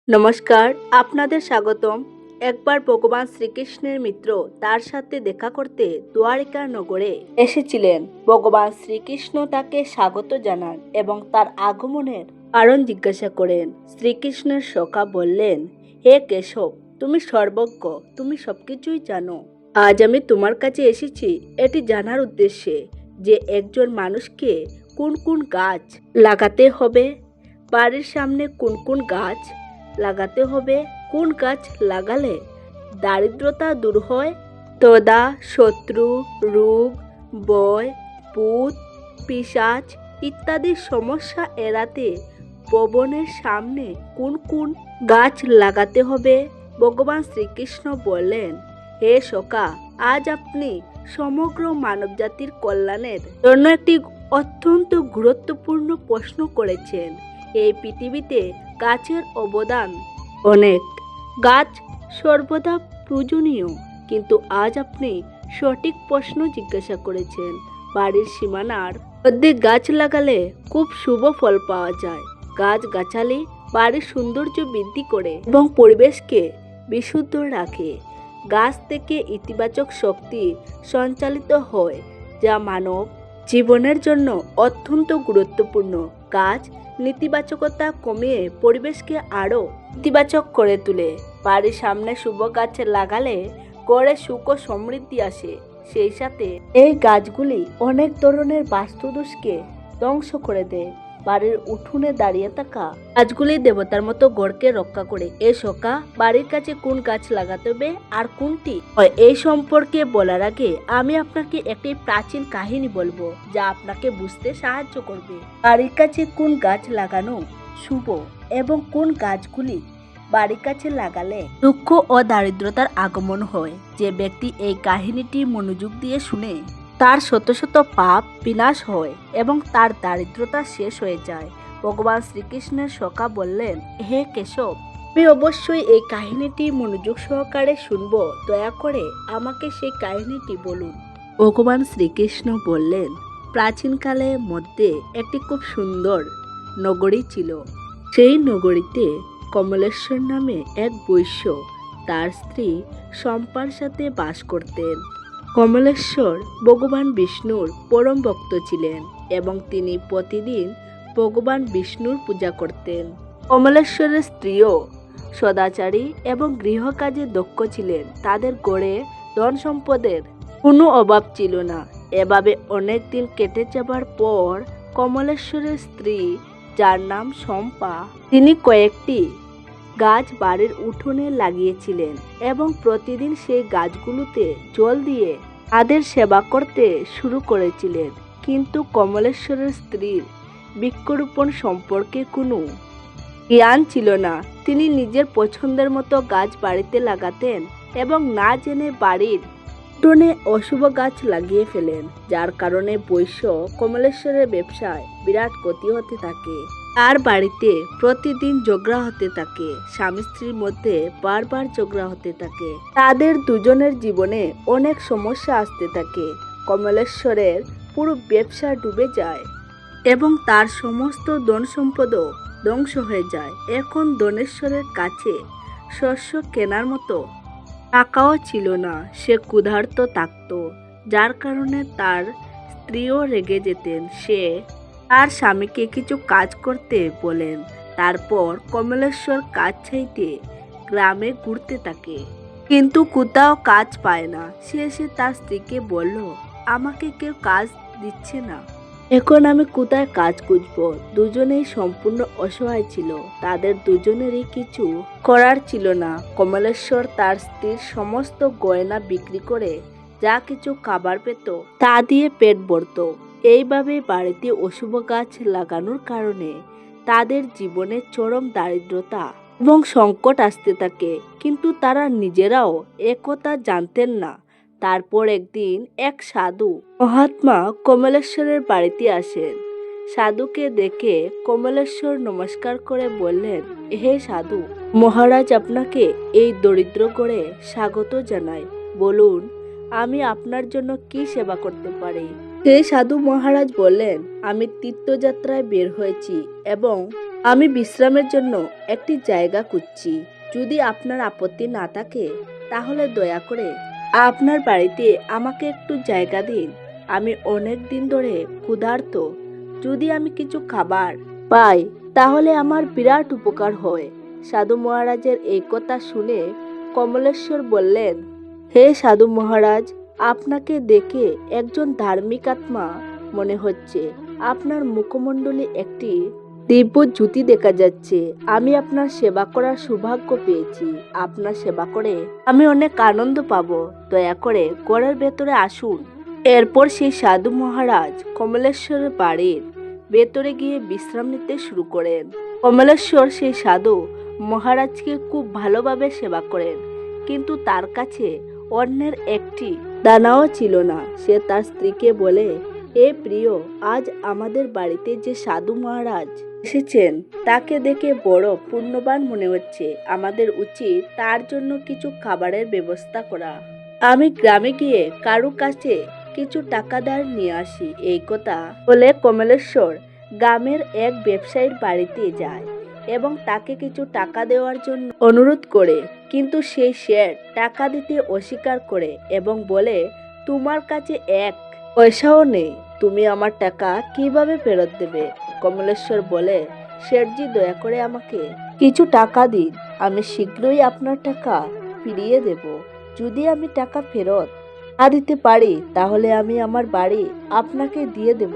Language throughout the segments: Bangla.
নমস্কার, আপনাদের স্বাগতম। একবার ভগবান শ্রীকৃষ্ণের মিত্র তার সাথে দেখা করতে দ্বারিকা নগরে এসেছিলেন। ভগবান শ্রীকৃষ্ণ তাকে স্বাগত জানান এবং তার আগমনের কারণ জিজ্ঞাসা করেন। শ্রীকৃষ্ণের সখা বললেন, হে কেশব, তুমি সর্বজ্ঞ, তুমি সবকিছুই জানো। আজ আমি তোমার কাছে এসেছি এটি জানার উদ্দেশ্যে যে একজন মানুষকে কোন কোন গাছ লাগাতে হবে, বাড়ির সামনে কোন কোন গাছ লাগাতে হবে, কোন গাছ লাগালে দারিদ্রতা দূর হয়, তদা শত্রু, রোগ, ভয়, ভূত, পিশাচ ইত্যাদি সমস্যা এড়াতে ভবনের সামনে কোন কোন গাছ লাগাতে হবে। ভগবান শ্রীকৃষ্ণ বললেন, হে সখা, আজ আপনি সমগ্র মানবজাতির কল্যাণের জন্য একটি অত্যন্ত গুরুত্বপূর্ণ প্রশ্ন করেছেন। এই পৃথিবীতে গাছের অবদান অনেক, গাছ সর্বদা পূজনীয়, কিন্তু আজ আপনি সঠিক প্রশ্ন জিজ্ঞাসা করেছেন। বাড়ির সীমানার মধ্যে গাছ লাগালে খুব শুভ ফল পাওয়া যায়। গাছগাছালি বাড়ির সৌন্দর্য বৃদ্ধি করে এবং পরিবেশকে বিশুদ্ধ রাখে। গাছ থেকে ইতিবাচক শক্তি সঞ্চালিত হয়, যা মানব জীবনের জন্য অত্যন্ত গুরুত্বপূর্ণ। গাছ নেতিবাচকতা কমিয়ে পরিবেশকে আরও ইতিবাচক করে তোলে। বাড়ির সামনে শুভ গাছ লাগালে গড়ে সুখ ও সমৃদ্ধি আসে। সেই সাথে এই গাছগুলি অনেক ধরনের বাস্তুদোষকে ধ্বংস করে দেয়। বাড়ির উঠোনে দাঁড়িয়ে থাকা গাছগুলি দেবতার মতো ঘরকে রক্ষা করে। এই সখা, বাড়ির কাছে কোন গাছ লাগাতে হবে আর কোনটি এই সম্পর্কে বলার আগে আমি আপনাকে একটি প্রাচীন কাহিনী বলবো, যা আপনাকে বুঝতে সাহায্য করবে। বাড়ির কাছে কোন গাছ লাগানো শুভ এবং কোন গাছগুলি বাড়ির কাছে লাগালে দুঃখ ও দারিদ্রতার আগমন হয়। যে ব্যক্তি এই কাহিনীটি মনোযোগ দিয়ে শুনে, তার শত শত পাপ বিনাশ হয় এবং তার দারিদ্রতা শেষ হয়ে যায়। ভগবান শ্রীকৃষ্ণের সখা বললেন, হে কেশব, আমি অবশ্যই এই কাহিনীটি মনোযোগ সহকারে শুনবো, দয়া করে আমাকে সেই কাহিনীটি বলুন। ভগবান শ্রীকৃষ্ণ বললেন, প্রাচীনকালের মধ্যে একটি খুব সুন্দর নগরী ছিল। সেই নগরীতে কমলেশ্বর নামে এক বৈশ্য তার স্ত্রী শম্পার সাথে বাস করতেন। কমলেশ্বর ভগবান বিষ্ণুর পরম ভক্ত ছিলেন এবং তিনি প্রতিদিন ভগবান বিষ্ণুর পূজা করতেন। কমলেশ্বরের স্ত্রীও সদাচারী এবং গৃহকাজে দক্ষ ছিলেন। তাদের গড়ে ধন সম্পদের কোনো অভাব ছিল না। এভাবে অনেক দিন কেটে যাবার পর কমলেশ্বরের স্ত্রী, যার নাম শম্পা, তিনি কয়েকটি গাছ বাড়ির উঠোনে লাগিয়েছিলেন এবং প্রতিদিন সেই গাছগুলোতে জল দিয়ে তাদের সেবা করতে শুরু করেছিলেন। কিন্তু কমলেশ্বরের স্ত্রীর বৃক্ষরোপণ সম্পর্কে কোনো জ্ঞান ছিল না। তিনি নিজের পছন্দের মতো গাছ বাড়িতে লাগাতেন এবং না জেনে বাড়ির উঠোনে অশুভ গাছ লাগিয়ে ফেলেন, যার কারণে বৈশ্য কমলেশ্বরের ব্যবসায় বিরাট ক্ষতি হতে থাকে। তার বাড়িতে প্রতিদিন ঝগড়া হতে থাকে। স্বামী স্ত্রীর মধ্যে বারবার ঝগড়া হতে থাকে। তাদের দুজনের জীবনে অনেক সমস্যা আসতে থাকে। কমলেশ্বরের পুরো ব্যবসা ডুবে যায় এবং তার সমস্ত ধন সম্পদও ধ্বংস হয়ে যায়। এখন ধনেশ্বরের কাছে শস্য কেনার মতো টাকাও ছিল না। সে ক্ষুধার্ত থাকত, যার কারণে তার স্ত্রীও রেগে যেতেন। সে তার স্বামীকে কিছু কাজ করতে বলেন। তারপর কমলেশ্বর কাজ চাইতে গ্রামে ঘুরতে থাকে, কিন্তু কোথাও কাজ পায় না। সে তার স্ত্রীকে বলল, আমাকে কেউ কাজ দিচ্ছে না, এখন আমি কোথায় কাজ খুঁজব। দুজনেই সম্পূর্ণ অসহায় ছিল। তাদের দুজনেরই কিছু করার ছিল না। কমলেশ্বর তার স্ত্রীর সমস্ত গয়না বিক্রি করে যা কিছু খাবার পেত তা দিয়ে পেট ভরত। এইভাবে বাড়িতে অশুভ গাছ লাগানোর কারণে তাদের জীবনে চরম দারিদ্রতা এবং সংকট আসতে থাকে, কিন্তু তারা নিজেরাও একথা জানতেন না। তারপর একদিন এক সাধু মহাত্মা কমলেশ্বরের বাড়িতে আসেন। সাধুকে দেখে কমলেশ্বর নমস্কার করে বললেন, হে সাধু মহারাজ, আপনাকে এই দরিদ্র গড়ে স্বাগত জানাই। বলুন, আমি আপনার জন্য কি সেবা করতে পারি। সেই সাধু মহারাজ বললেন, আমি তীর্থযাত্রায় বের হয়েছি এবং আমি বিশ্রামের জন্য একটি জায়গা খুঁজছি। যদি আপনার আপত্তি না থাকে তাহলে দয়া করে আপনার বাড়িতে আমাকে একটু জায়গা দিন। আমি অনেক দিন ধরে ক্ষুধার্ত। যদি আমি কিছু খাবার পাই তাহলে আমার বিরাট উপকার হয়। সাধু মহারাজের এই কথা শুনে কমলেশ্বর বললেন, হে সাধু মহারাজ, আপনাকে দেখে একজন ধার্মিক আত্মা মনে হচ্ছে। আপনার মুখমণ্ডলে একটি দিব্য জ্যোতি দেখা যাচ্ছে। আমি আপনার সেবা করার সৌভাগ্য পেয়েছি। আপনার সেবা করে আমি অনেক আনন্দ পাবো। দয়া করে ঘরের ভেতরে আসুন। এরপর সেই সাধু মহারাজ কমলেশ্বরের বাড়ির ভেতরে গিয়ে বিশ্রাম নিতে শুরু করেন। কমলেশ্বর সেই সাধু মহারাজকে খুব ভালোভাবে সেবা করেন, কিন্তু তার কাছে অন্যের একটি দানাও ছিল না। সে তার স্ত্রীকে বলে, এ প্রিয়, আজ আমাদের বাড়িতে যে সাধু মহারাজ এসেছেন তাকে দেখে বড় পুণ্যবান মনে হচ্ছে। আমাদের উচিত তার জন্য কিছু খাবারের ব্যবস্থা করা। আমি গ্রামে গিয়ে কারো কাছে কিছু টাকা ধার নিয়ে আসি। এই কথা বলে কমলেশ্বর গ্রামের এক ব্যবসায়ীর বাড়িতে যায় এবং তাকে কিছু টাকা দেওয়ার জন্য অনুরোধ করে, কিন্তু সেই শেঠ টাকা দিতে অস্বীকার করে এবং বলে, তোমার কাছে এক পয়সাও নেই, তুমি আমার টাকা কিভাবে ফেরত দেবে? কমলেশ্বর বলে, শেঠজি, দয়া করে আমাকে কিছু টাকা দিন, আমি শীঘ্রই আপনার টাকা ফিরিয়ে দেব। যদি আমি টাকা ফেরত না দিতে পারি তাহলে আমি আমার বাড়ি আপনাকে দিয়ে দেব।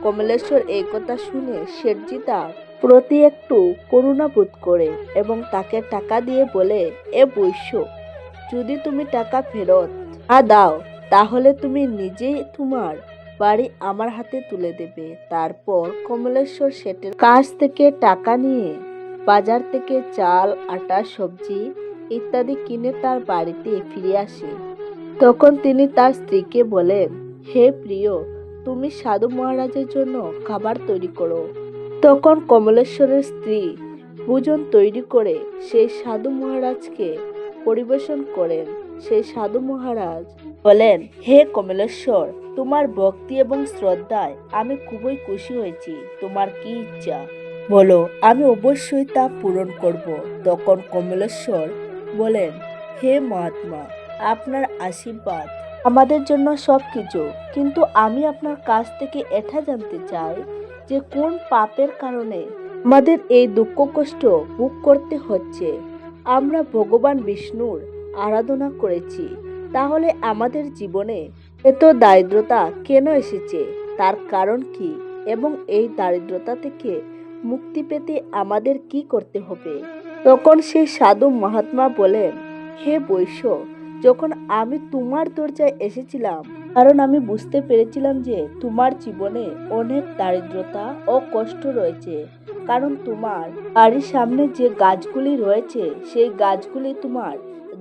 কমলেশ্বর এই কথা শুনে শেঠজি তার প্রতি একটু করুণা বোধ করে এবং তাকে টাকা দিয়ে বলে, এ বৈশ্য, যদি তুমি টাকা ফেরত না দাও তাহলে তুমি নিজেই তোমার বাড়ি আমার হাতে তুলে দেবে। তারপর কমলেশ্বর শেঠের কাছ থেকে টাকা নিয়ে বাজার থেকে চাল, আটা, সবজি ইত্যাদি কিনে তার বাড়িতে ফিরে আসে। তখন তিনি তার স্ত্রীকে বলেন, হে প্রিয়, তুমি সাধু মহারাজের জন্য খাবার তৈরি করো। তখন কমলেশ্বরের স্ত্রী ভোজন তৈরি করে সেই সাধু মহারাজকে পরিবেশন করেন। সেই সাধু মহারাজ বলেন, হে কমলেশ্বর, তোমার ভক্তি এবং শ্রদ্ধায় আমি খুবই খুশি হয়েছি। তোমার কি ইচ্ছা বলো, আমি অবশ্যই তা পূরণ করব। তখন কমলেশ্বর বলেন, হে মহাত্মা, আপনার আশীর্বাদ আমাদের জন্য সব কিছু, কিন্তু আমি আপনার কাছ থেকে এটা জানতে চাই যে কোন পাপের কারণে আমাদের এই দুঃখ কষ্ট ভোগ করতে হচ্ছে। আমরা ভগবান বিষ্ণুর আরাধনা করেছি, তাহলে আমাদের জীবনে এত দারিদ্রতা কেন এসেছে? তার কারণ কি? এবং এই দারিদ্রতা থেকে মুক্তি পেতে আমাদের কি করতে হবে? তখন সেই সাধু মহাত্মা বলেন, হে বৈশ্য, যখন আমি তোমার দরজায় এসেছিলাম কারণ আমি বুঝতে পেরেছিলাম যে তোমার জীবনে অনেক দারিদ্রতা ও কষ্ট রয়েছে, কারণ তোমার বাড়ির সামনে যে গাছগুলি রয়েছে সেই গাছগুলি তোমার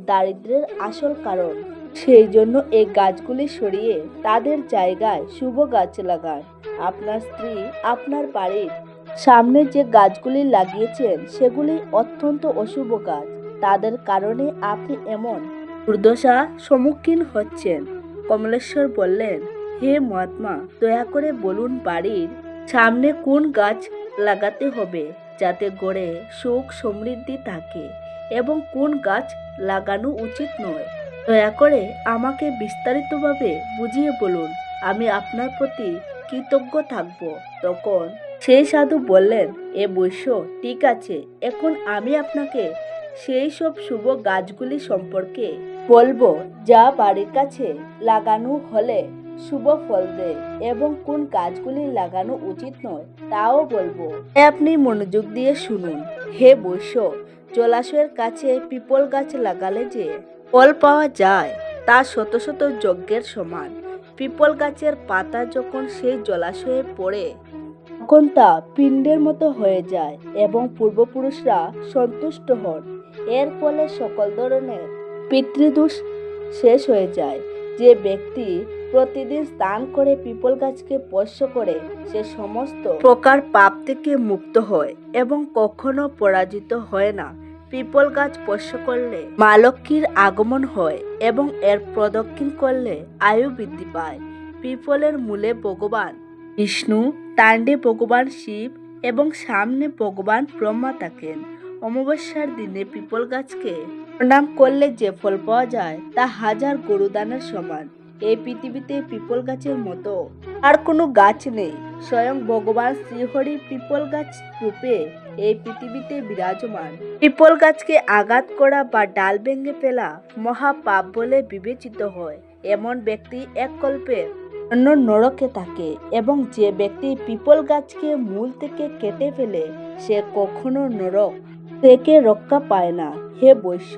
দারিদ্র্যের আসল কারণ। সেই জন্য এই গাছগুলি সরিয়ে তাদের জায়গায় শুভ গাছ লাগান। আপনার স্ত্রী আপনার বাড়ির সামনে যে গাছগুলি লাগিয়েছেন সেগুলি অত্যন্ত অশুভ গাছ, তাদের কারণে আপনি এমন দুর্দশা সম্মুখীন হচ্ছেন। কমলেশ্বর বললেন, হে মহাত্মা, দয়া করে বলুন বাড়ির সামনে কোন গাছ লাগাতে হবে যাতে গড়ে সুখ সমৃদ্ধি থাকে এবং কোন গাছ লাগানো উচিত নয়। দয়া করে আমাকে বিস্তারিতভাবে বুঝিয়ে বলুন, আমি আপনার প্রতি কৃতজ্ঞ থাকব। তখন সেই সাধু বললেন, এ বৈশ্য, ঠিক আছে, এখন আমি আপনাকে সেই সব শুভ গাছগুলি সম্পর্কে বলবো যা বাড়ির কাছে লাগানো হলে শুভ ফল দেয় এবং কোন গাছগুলি লাগানো উচিত নয় তাও বলবো। আপনি মনোযোগ দিয়ে শুনুন। হে বৈশ্য, জলাশয়ের কাছে পিপল গাছ লাগালে যে ফল পাওয়া যায় তা শত শত যজ্ঞের সমান। পিপল গাছের পাতা যখন সেই জলাশয়ে পড়ে তখন তা পিণ্ডের মতো হয়ে যায় এবং পূর্বপুরুষরা সন্তুষ্ট হন। এর ফলে সকল ধরনের পিতৃদোষ শেষ হয়ে যায়। যে ব্যক্তি প্রতিদিন স্নান করে পিপল গাছকে স্পর্শ করে সে সমস্ত প্রকার পাপ থেকে মুক্ত হয় এবং কখনো পরাজিত হয় না। পিপল গাছ স্পর্শ করলে মা লক্ষ্মীর আগমন হয় এবং এর প্রদক্ষিণ করলে আয়ু বৃদ্ধি পায়। পিপলের মূলে ভগবান বিষ্ণু, তাণ্ডে ভগবান শিব এবং সামনে ভগবান ব্রহ্মা থাকেন। অমাবস্যার দিনে পিপল গাছকে প্রণাম করলে যে ফল পাওয়া যায় তা হাজার গরুদানের সমান। এই পৃথিবীতে পিপল গাছের মতো আর কোনো গাছ নেই। স্বয়ং ভগবান শ্রীহরি পিপল গাছ রূপে এই পৃথিবীতে বিরাজমান। পিপল গাছকে আঘাত করা বা ডাল ভেঙে ফেলা মহা পাপ বলে বিবেচিত হয়। এমন ব্যক্তি এক কল্পের জন্য নরকে থাকে এবং যে ব্যক্তি পিপল গাছকে মূল থেকে কেটে ফেলে সে কখনো নরক থেকে রক্ষা পায় না। হে বৈশ্য,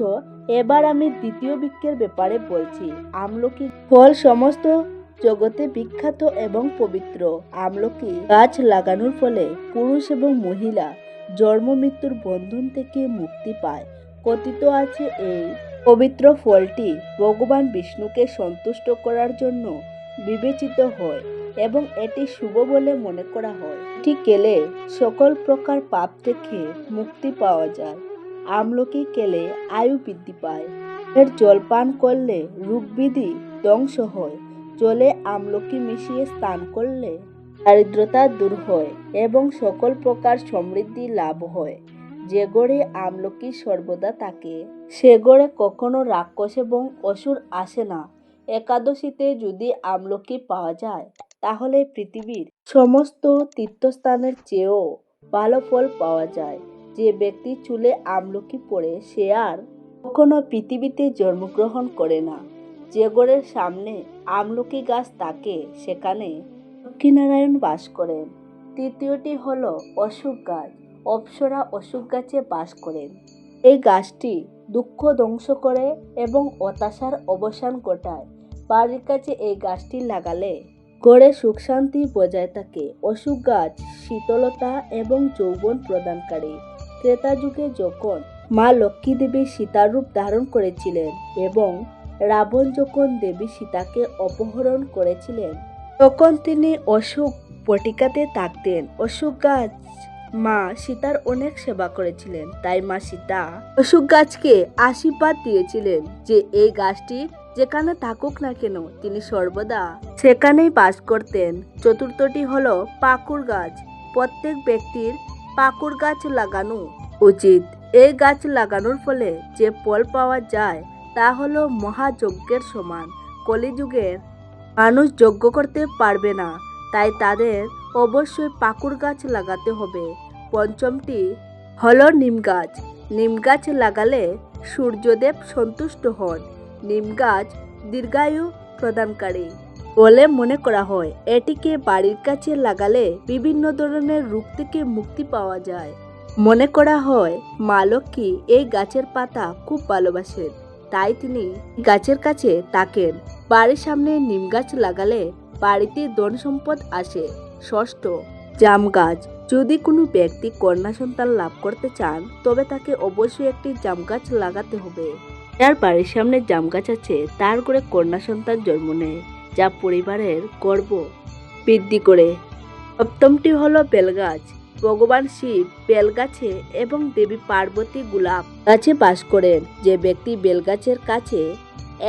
এবার আমি দ্বিতীয় বৃক্ষের ব্যাপারে বলছি। আমলকি ফল সমস্ত জগতে বিখ্যাত এবং পবিত্র। আমলকি গাছ লাগানোর ফলে পুরুষ এবং মহিলা জন্ম মৃত্যুর বন্ধন থেকে মুক্তি পায়। কথিত আছে এই পবিত্র ফলটি ভগবান বিষ্ণুকে সন্তুষ্ট করার জন্য বিবেচিত হয় এবং এটি শুভ বলে মনে করা হয়। এটি খেলে সকল প্রকার পাপ থেকে মুক্তি পাওয়া যায়। আমলকি খেলে আয়ু বৃদ্ধি পায়। এর জল পান করলে রোগব্যাধি ধ্বংস হয়। জলে আমলকি মিশিয়ে স্নান করলে দারিদ্রতা দূর হয় এবং সকল প্রকার সমৃদ্ধি লাভ হয়। যে ঘরে আমলকি সর্বদা থাকে সে ঘরে কখনো রাক্ষস এবং অসুর আসে না। একাদশীতে যদি আমলকি পাওয়া যায় তাহলে পৃথিবীর সমস্ত তীর্থস্থানের চেয়েও ভালো ফল পাওয়া যায়। যে ব্যক্তি চুলে আমলকি পড়ে সে আর কখনো পৃথিবীতে জন্মগ্রহণ করে না। যে ঘরের সামনে আমলকি গাছ থাকে সেখানে লক্ষ্মীনারায়ণ বাস করেন। তৃতীয়টি হলো অশোক গাছ। অপ্সরা অশোক গাছে বাস করেন। এই গাছটি দুঃখ ধ্বংস করে এবং হতাশার অবসান ঘটায়। বাড়ির কাছে এই গাছটি লাগালে ঘরে সুখ শান্তি বজায় থাকে। অশোক গাছ শীতলতা এবং যৌবন প্রদানকারী। ত্রেতা যুগে যখন মা লক্ষ্মী দেবী সীতার রূপ ধারণ করেছিলেন এবং রাবণ যখন দেবী সীতাকে অপহরণ করেছিলেন তখন তিনি অশোক বটিকাতে থাকতেন। অশোক গাছ মা সীতার অনেক সেবা করেছিলেন, তাই মা সীতা অশোক গাছকে আশীর্বাদ দিয়েছিলেন যে এই গাছটি যেখানে থাকুক না কেন তিনি সর্বদা সেখানেই বাস করতেন। চতুর্থটি হলো পাকুর গাছ। প্রত্যেক ব্যক্তির পাকুর গাছ লাগানো উচিত। এই গাছ লাগানোর ফলে যে ফল পাওয়া যায় তা হলো মহাযজ্ঞের সমান। কলিযুগের মানুষ যজ্ঞ করতে পারবে না, তাই তাদের অবশ্যই পাকুর গাছ লাগাতে হবে। পঞ্চমটি হলো নিম গাছ। নিম গাছ লাগালে সূর্যদেব সন্তুষ্ট হন। নিম গাছ দীর্ঘায়ু প্রদানকারী বলে মনে করা হয়। এটিকে বাড়ির কাছে লাগালে বিভিন্ন ধরনের রোগ থেকে মুক্তি পাওয়া যায়। মনে করা হয় মা লক্ষ্মী এই গাছের পাতা খুব ভালোবাসেন, তাই তিনি গাছের কাছে থাকেন। বাড়ির সামনে নিম গাছ লাগালে বাড়িতে ধন সম্পদ আসে। ষষ্ঠ, জাম গাছ। যদি কোনো ব্যক্তি কন্যা সন্তান লাভ করতে চান তবে তাকে অবশ্যই একটি জাম গাছ লাগাতে হবে। যার বাড়ির সামনে জাম গাছ আছে তার ঘরে কন্যা সন্তান জন্ম নেয়, যা পরিবারের গর্ব বৃদ্ধি করে। সপ্তমটি হলো বেলগাছ। ভগবান শিব বেলগাছে এবং দেবী পার্বতী গোলাপ গাছে বাস করেন। যে ব্যক্তি বেলগাছের কাছে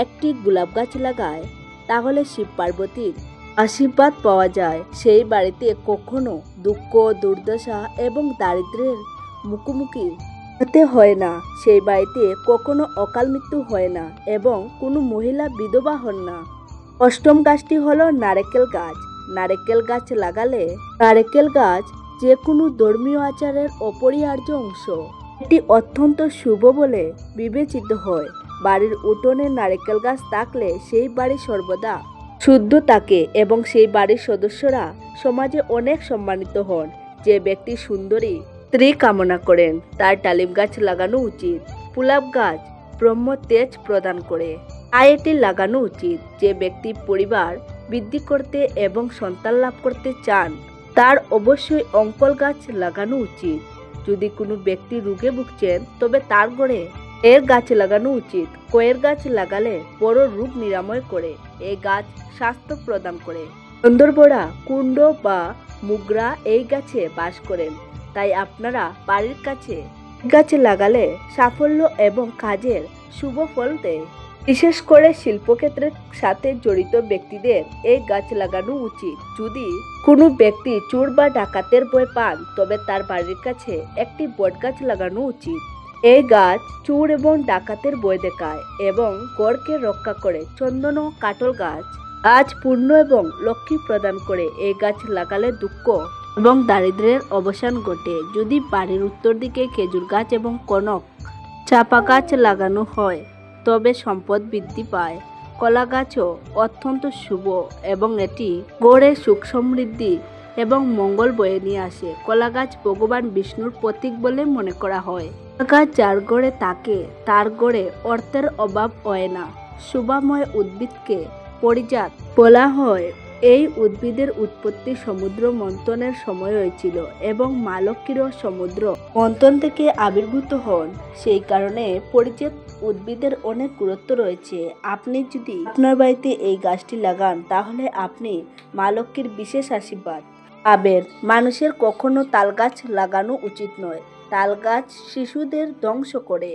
একটি গোলাপ গাছ লাগায় তাহলে শিব পার্বতীর আশীর্বাদ পাওয়া যায়। সেই বাড়িতে কখনো দুঃখ, দুর্দশা এবং দারিদ্র্যের মুখোমুখি হতে হয় না। সেই বাড়িতে কখনো অকাল মৃত্যু হয় না এবং কোনো মহিলা বিধবা হন না। অষ্টম গাছটি হলো নারকেল গাছ। নারকেল গাছ লাগালে নারকেল গাছ যে কোনো ধর্মীয় আচারের অপরিহার্য অংশ। এটি অত্যন্ত শুভ বলে বিবেচিত হয়। বাড়ির উঠোনে নারকেল গাছ থাকলে সেই বাড়ি সর্বদা শুদ্ধ থাকে এবং সেই বাড়ির সদস্যরা সমাজে অনেক সম্মানিত হন। যে ব্যক্তি সুন্দরী স্ত্রী কামনা করেন তার ডালিম গাছ লাগানো উচিত। পুলাব গাছ ব্রহ্ম তেজ প্রদান করে, তাই এটি লাগানো উচিত। যে ব্যক্তি পরিবার বৃদ্ধি করতে এবং সন্তান লাভ করতে চান তার অবশ্যই অঙ্কল গাছ লাগানো উচিত। যদি কোনো ব্যক্তি রোগে ভুগছেন তবে তার ঘরে এর গাছ লাগানো উচিত। কয়ের গাছ লাগালে বড় রোগ নিরাময় করে। এই গাছ স্বাস্থ্য প্রদান করে। সুন্দরবড়া, কুণ্ড বা মুগরা এই গাছে বাস করেন, তাই আপনারা বাড়ির কাছে গাছ লাগালে সাফল্য এবং কাজের শুভ ফল দেয়। বিশেষ করে শিল্পক্ষেত্রের সাথে জড়িত ব্যক্তিদের এই গাছ লাগানো উচিত। যদি কোনো ব্যক্তি চোর বা ডাকাতের ভয় পান তবে তার বাড়ির কাছে একটি বট গাছ লাগানো উচিত। এই গাছ চোর এবং ডাকাতের ভয় দেখায় এবং ঘরকে রক্ষা করে। চন্দন ও কাটল গাছ আজ পূর্ণ এবং লক্ষ্মী প্রদান করে। এই গাছ লাগালে দুঃখ এবং দারিদ্র্যের অবসান ঘটে। যদি বাড়ির উত্তর দিকে খেজুর গাছ এবং কনক চাপা গাছ লাগানো হয় তবে সম্পদ বৃদ্ধি পায়। কলা গাছও অত্যন্ত শুভ এবং এটি গড়ে সুখ সমৃদ্ধি এবং মঙ্গল বয়ে নিয়ে আসে। কলা গাছ ভগবান বিষ্ণুর প্রতীক বলে মনে করা হয়। কলা গাছ যার গড়ে থাকে তার গড়ে অর্থের অভাব হয় না। শোভাময় উদ্ভিদকে পারিজাত বলা হয়। এই উদ্ভিদের উৎপত্তি সমুদ্র মন্থনের সময় হয়েছিল এবং মা লক্ষ্মীরও সমুদ্র মন্থন থেকে আবির্ভূত হন। সেই কারণে পারিজাত উদ্ভিদের অনেক গুরুত্ব রয়েছে। আপনি যদি আপনার বাড়িতে এই গাছটি লাগান তাহলে আপনি মা লক্ষ্মীর বিশেষ আশীর্বাদ পাবেন। মানুষের কখনো তাল গাছ লাগানো উচিত নয়। তাল গাছ শিশুদের ধ্বংস করে।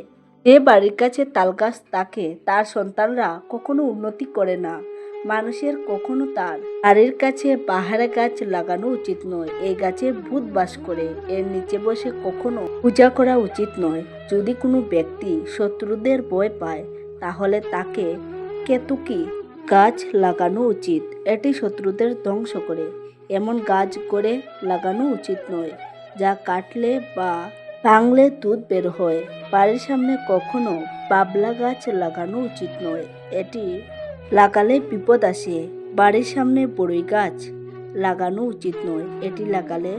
যে বাড়ির কাছে তাল গাছ থাকে তার সন্তানরা কখনো উন্নতি করে না। মানুষের কখনো তার বাড়ির কাছে বাহারা গাছ লাগানো উচিত নয়। এই গাছে ভূত বাস করে। এর নিচে বসে কখনো পূজা করা উচিত নয়। যদি কোনো ব্যক্তি শত্রুদের ভয় পায় তাহলে তাকে কেতুকী গাছ লাগানো উচিত। এটি শত্রুদের ধ্বংস করে। এমন গাছ করে লাগানো উচিত নয় যা কাটলে বা ভাঙলে দুধ বের হয়। বাড়ির সামনে কখনো বাবলা গাছ লাগানো উচিত নয়। এটি লাগালে বিপদ আসে। বাড়ির সামনে বড়ই গাছ লাগানো উচিত নয়। এটি লাগালে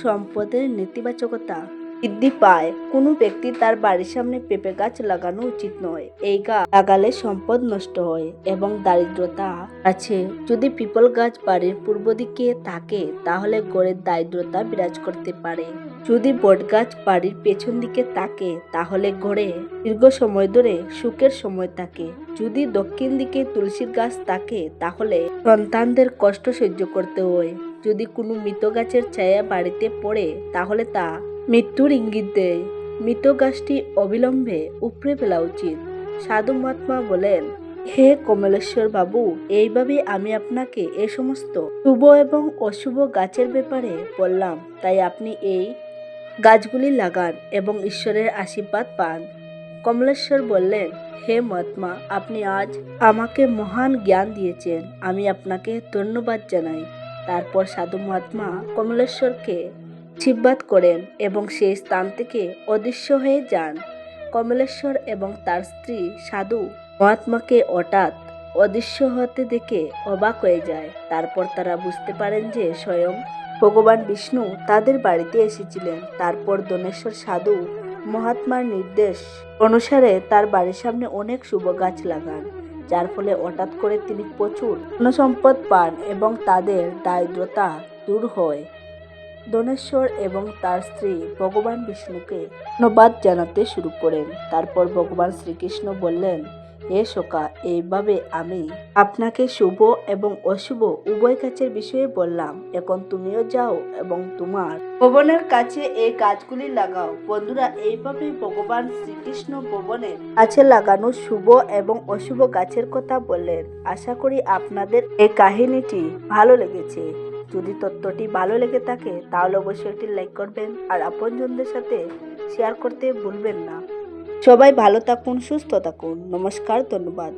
সম্পদের নেতিবাচকতা বৃদ্ধি পায়। কোনো ব্যক্তি তার বাড়ির সামনে পেঁপে গাছ লাগানো উচিত নয়। এই গাছ লাগালে সম্পদ নষ্ট হয় এবং দারিদ্রতা আছে। যদি পিপল গাছ বাড়ির পূর্ব দিকে থাকে তাহলে ঘরের দারিদ্রতা বিরাজ করতে পারে। যদি বট গাছ বাড়ির পেছন দিকে থাকে তাহলে ঘরে দীর্ঘ সময় ধরে সুখের সময় থাকে। যদি দক্ষিণ দিকে তুলসীর গাছ থাকে তাহলে সন্তানদের কষ্ট সহ্য করতে হয়। যদি কোনো মৃত গাছের ছায়া বাড়িতে পড়ে তাহলে তা মৃত্যুর ইঙ্গিত দেয়। মৃত গাছটি অবিলম্বে উপড়ে ফেলা উচিত। সাধু মহাত্মা বলেন, হে কমলেশ্বর বাবু, এইভাবে আমি আপনাকে এই সমস্ত শুভ এবং অশুভ গাছের ব্যাপারে বললাম। তাই আপনি এই গাছগুলি লাগান এবং ঈশ্বরের আশীর্বাদ পান। কমলেশ্বর বললেন, হে মহাত্মা, আপনি আজ আমাকে মহান জ্ঞান দিয়েছেন। আমি আপনাকে ধন্যবাদ জানাই। তারপর সাধু মহাত্মা কমলেশ্বরকে আশীর্বাদ করেন এবং সেই স্থান থেকে অদৃশ্য হয়ে যান। কমলেশ্বর এবং তার স্ত্রী সাধু মহাত্মাকে হঠাৎ অদৃশ্য হতে দেখে অবাক হয়ে যায়। তারপর তারা বুঝতে পারেন যে স্বয়ং ভগবান বিষ্ণু তাদের বাড়িতে এসেছিলেন। তারপর দনেশ্বর সাধু মহাত্মার নির্দেশ অনুসারে তার বাড়ির সামনে অনেক শুভ গাছ লাগান, যার ফলে হঠাৎ করে তিনি প্রচুর ধনসম্পদ পান এবং তাদের দারিদ্রতা দূর হয়। দনেশ্বর এবং তার স্ত্রী ভগবান বিষ্ণুকে ধন্যবাদ জানাতে শুরু করেন। তারপর ভগবান শ্রীকৃষ্ণ বললেন, হে সখা, এইভাবে আমি আপনাকে শুভ এবং অশুভ উভয় গাছের বিষয়ে বললাম। এখন তুমিও যাও এবং তোমার ভবনের কাছে এই গাছগুলি লাগাও। বন্ধুরা, এইভাবে ভগবান শ্রীকৃষ্ণ ভবনের কাছে লাগানো শুভ এবং অশুভ গাছের কথা বললেন। আশা করি আপনাদের এই কাহিনীটি ভালো লেগেছে। যদি তথ্যটি ভালো লেগে থাকে তাহলে অবশ্যই একটি লাইক করবেন আর আপনজনদের সাথে শেয়ার করতে ভুলবেন না। সবাই ভালো থাকুন, সুস্থ থাকুন। নমস্কার, ধন্যবাদ।